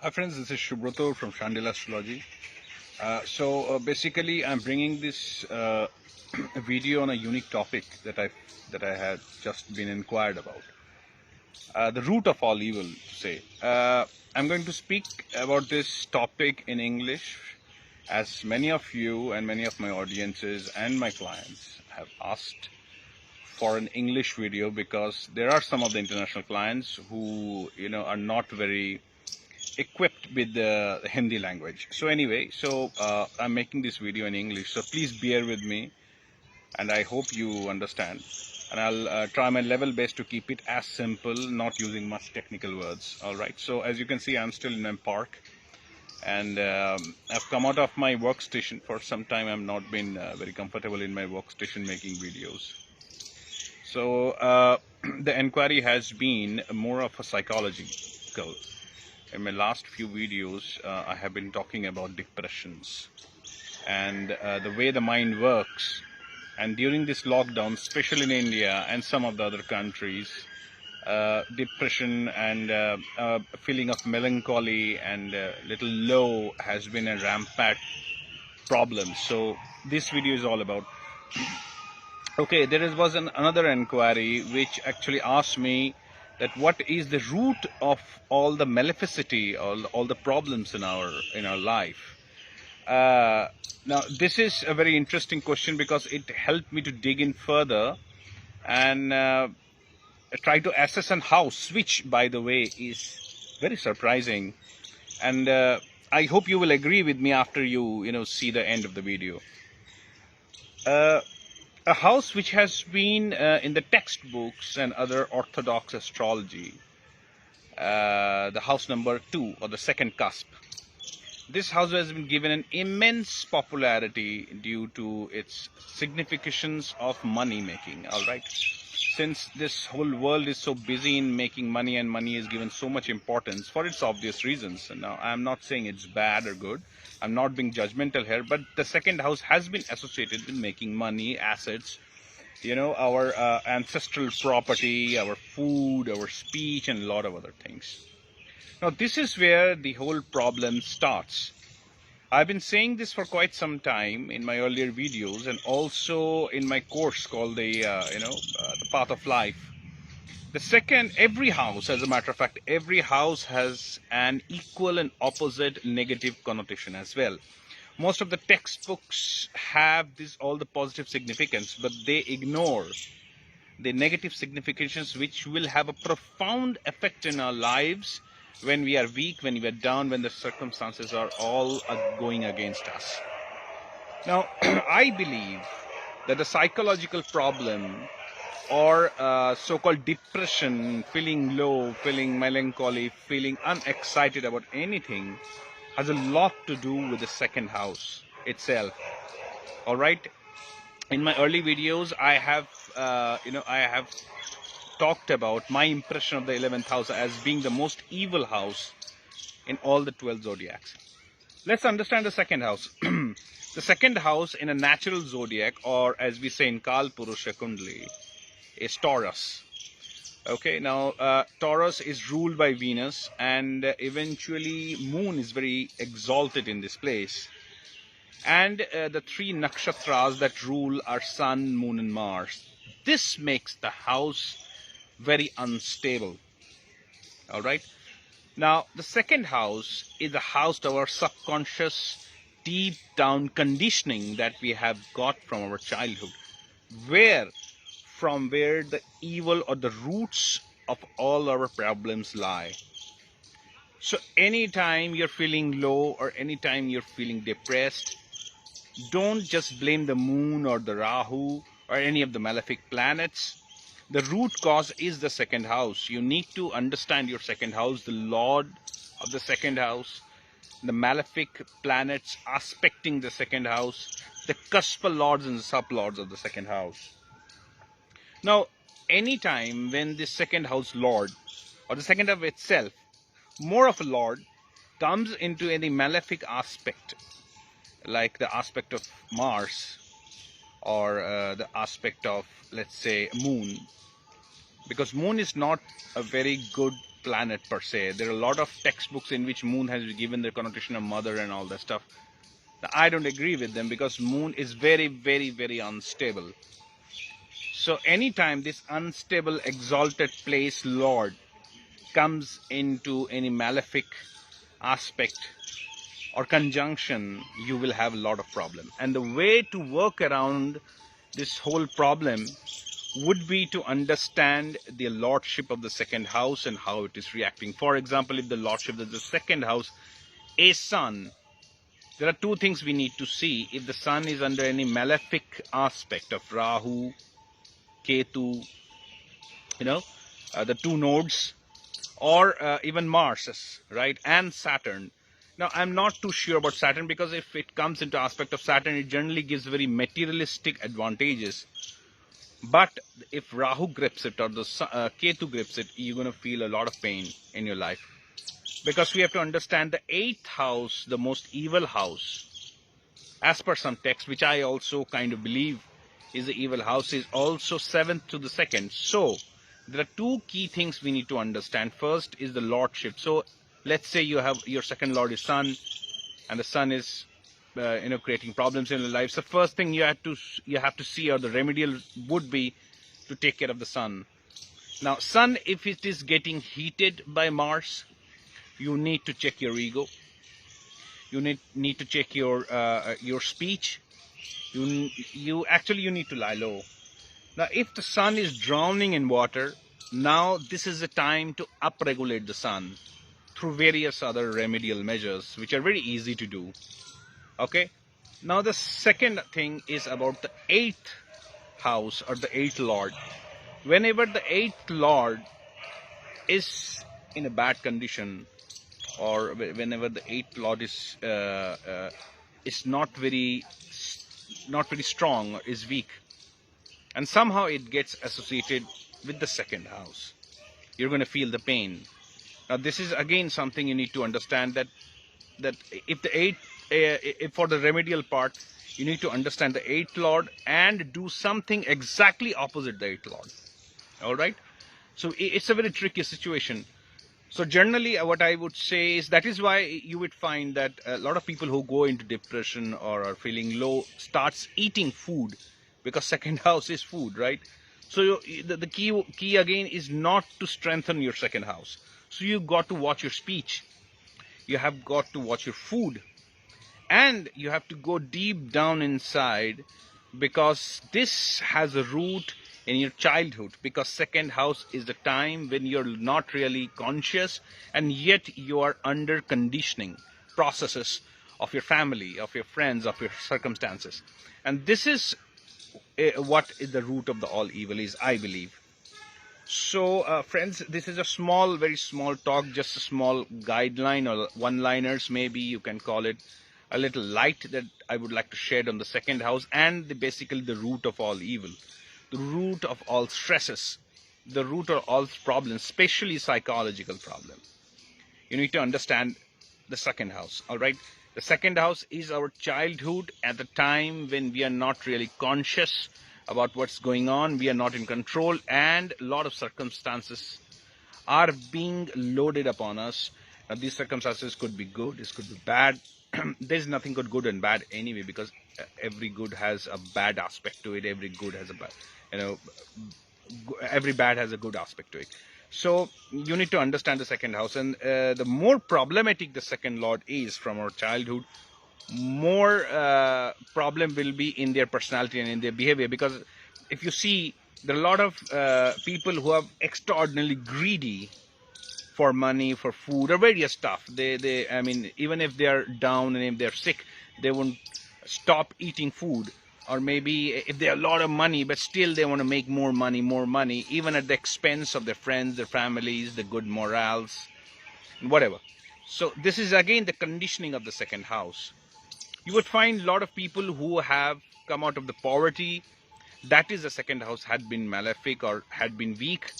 Hi friends, this is SUBRATA from Shandilya Astrology. Basically, I'm bringing this video on a unique topic that I had just been inquired about. The root of all evil, to say. I'm going to speak about this topic in English, as many of you and many of my audiences and my clients have asked for an English video, because there are some of the international clients who are not very equipped with the Hindi language. So anyway, I'm making this video in English, so please bear with me, and I hope you understand. And I'll try my level best to keep it as simple, not using much technical words. All right. So as you can see, I'm still in a park, and I've come out of my workstation for some time. I've not been very comfortable in my workstation making videos. So the inquiry has been more of a psychological. In my last few videos, I have been talking about depressions and the way the mind works. And during this lockdown, especially in India and some of the other countries, depression and feeling of melancholy and little low has been a rampant problem. So this video is all about. Okay, there was another inquiry which actually asked me that what is the root of all the maleficity, all the problems in our life. Now this is a very interesting question, because it helped me to dig in further and try to assess an house, which by the way is very surprising, and I hope you will agree with me after you see the end of the video. A house which has been in the textbooks and other orthodox astrology, the house number 2, or the second cusp. This house has been given an immense popularity due to its significations of money making. All right, since this whole world is so busy in making money, and money is given so much importance for its obvious reasons. And now I'm not saying it's bad or good, I'm not being judgmental here, but the second house has been associated with making money, assets, our ancestral property, our food, our speech, and a lot of other things. Now this is where the whole problem starts. I've been saying this for quite some time in my earlier videos, and also in my course called the Path of Life. Every house, as a matter of fact, every house has an equal and opposite negative connotation as well. Most of the textbooks have all the positive significance, but they ignore the negative significations, which will have a profound effect in our lives when we are weak, when we are down, when the circumstances are all going against us. Now, I believe that the psychological problem, or so-called depression, feeling low, feeling melancholy, feeling unexcited about anything, has a lot to do with the second house itself. All right. In my early videos, I have talked about my impression of the 11th house as being the most evil house in all the 12 zodiacs. Let's understand the second house. The second house in a natural zodiac, or as we say in Kal Purusha Kundali, is Taurus. Okay, now Taurus is ruled by Venus, and eventually Moon is very exalted in this place. And the 3 nakshatras that rule are Sun, Moon, and Mars. This makes the house very unstable. All right. Now, the second house is the house of our subconscious, deep down conditioning that we have got from our childhood, from where the evil or the roots of all our problems lie. So anytime you're feeling low, or anytime you're feeling depressed, don't just blame the moon or the Rahu or any of the malefic planets. The root cause is the second house. You need to understand your second house, the lord of the second house, the malefic planets aspecting the second house, the cuspal lords and sublords of the second house. Now, anytime when the second house lord, or the second house itself, more of a lord, comes into any malefic aspect, like the aspect of Mars, or the aspect of, let's say, Moon, because Moon is not a very good planet per se. There are a lot of textbooks in which moon has given the connotation of mother and all that stuff. Now, I don't agree with them because moon is very, very, very unstable. So anytime this unstable exalted place lord comes into any malefic aspect or conjunction, you will have a lot of problem. And the way to work around this whole problem would be to understand the lordship of the second house and how it is reacting. For example, if the lordship of the second house is sun, there are two things we need to see. If the sun is under any malefic aspect of Rahu, Ketu, the two nodes, or even Mars, right, and Saturn. Now, I'm not too sure about Saturn because if it comes into aspect of Saturn, it generally gives very materialistic advantages. But if Rahu grips it or the Ketu grips it, you're going to feel a lot of pain in your life. Because we have to understand the 8th house, the most evil house, as per some text, which I also kind of believe is the evil house, is also 7th to the 2nd. So, there are two key things we need to understand. First is the lordship. So, let's say you have your second lord is sun, and the sun is creating problems in your life. So first thing you have to see, or the remedial would be to take care of the sun. Now, sun, if it is getting heated by Mars, you need to check your ego. You need to check your speech. You need to lie low. Now, if the sun is drowning in water, now this is the time to upregulate the sun through various other remedial measures, which are very easy to do. Okay. Now, the second thing is about the 8th house or the 8th lord. Whenever the 8th lord is in a bad condition, or whenever the 8th lord is not very strong, or is weak, and somehow it gets associated with the second house, you're going to feel the pain. Now, this is again something you need to understand, that if the 8th, if for the remedial part, you need to understand the 8th lord and do something exactly opposite the 8th lord. All right. So it's a very tricky situation. So generally, what I would say is that is why you would find that a lot of people who go into depression or are feeling low starts eating food, because second house is food, right? So the key again is not to strengthen your second house. So you got to watch your speech, you have got to watch your food, and you have to go deep down inside, because this has a root in your childhood. Because second house is the time when you're not really conscious, and yet you are under conditioning processes of your family, of your friends, of your circumstances. And this is what is the root of the all evil is, I believe. So friends, this is a small, very small talk, just a small guideline or one-liners, maybe you can call it, a little light that I would like to shed on the second house and basically the root of all evil, the root of all stresses, the root of all problems, especially psychological problem. You need to understand the second house, all right? The second house is our childhood, at the time when we are not really conscious about what's going on, we are not in control, and a lot of circumstances are being loaded upon us. Now, these circumstances could be good, this could be bad. There's nothing but good and bad anyway, because every good has a bad aspect to it, every good has a bad, every bad has a good aspect to it. So you need to understand the second house, and the more problematic the second lord is from our childhood, more problem will be in their personality and in their behavior. Because if you see, there are a lot of people who are extraordinarily greedy for money, for food, or various stuff. I mean, even if they are down and if they're sick, they won't stop eating food. Or maybe if they have a lot of money, but still they want to make more money, even at the expense of their friends, their families, the good morals, whatever. So this is again the conditioning of the second house. You would find a lot of people who have come out of the poverty, that is the second house had been malefic or had been weak,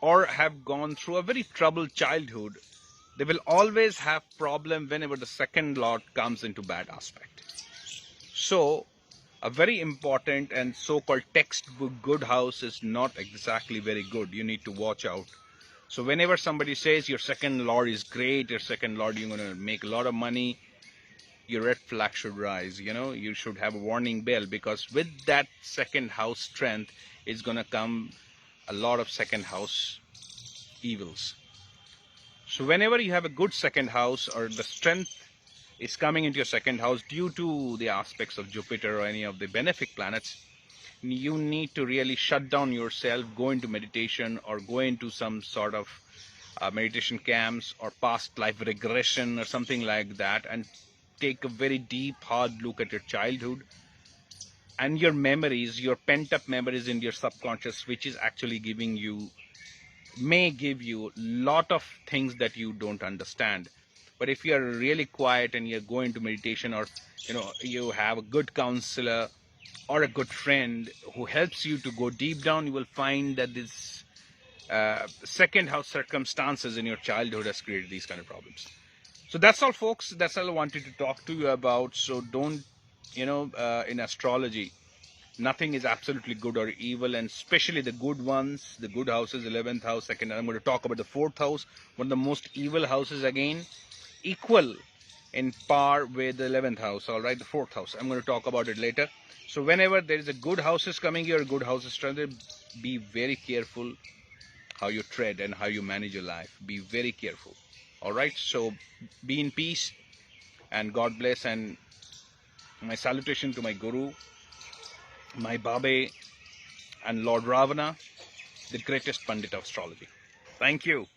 or have gone through a very troubled childhood. They will always have problem whenever the second lord comes into bad aspect. So a very important and so-called textbook good house is not exactly very good. You need to watch out. So whenever somebody says your second lord is great, your second lord, you're going to make a lot of money, your red flag should rise. You should have a warning bell, because with that second house strength is going to come a lot of second house evils. So whenever you have a good second house, or the strength is coming into your second house due to the aspects of Jupiter or any of the benefic planets, you need to really shut down yourself, go into meditation, or go into some sort of meditation camps or past life regression or something like that, and take a very deep hard look at your childhood and your memories, your pent up memories in your subconscious, which is actually may give you lot of things that you don't understand. But if you are really quiet and you're going to meditation, or you have a good counselor or a good friend who helps you to go deep down, you will find that this second house circumstances in your childhood has created these kind of problems. So that's all, folks. That's all I wanted to talk to you about. So don't, in astrology, nothing is absolutely good or evil, and especially the good ones, the good houses, 11th house, second. I'm going to talk about the 4th house, one of the most evil houses, again, equal in par with the 11th house. All right, the 4th house. I'm going to talk about it later. So whenever there is a good houses coming here, good houses strength, be very careful how you tread and how you manage your life. Be very careful. All right, so be in peace and God bless, and my salutation to my guru, my Babe, and Lord Ravana, the greatest Pandit of astrology. Thank you.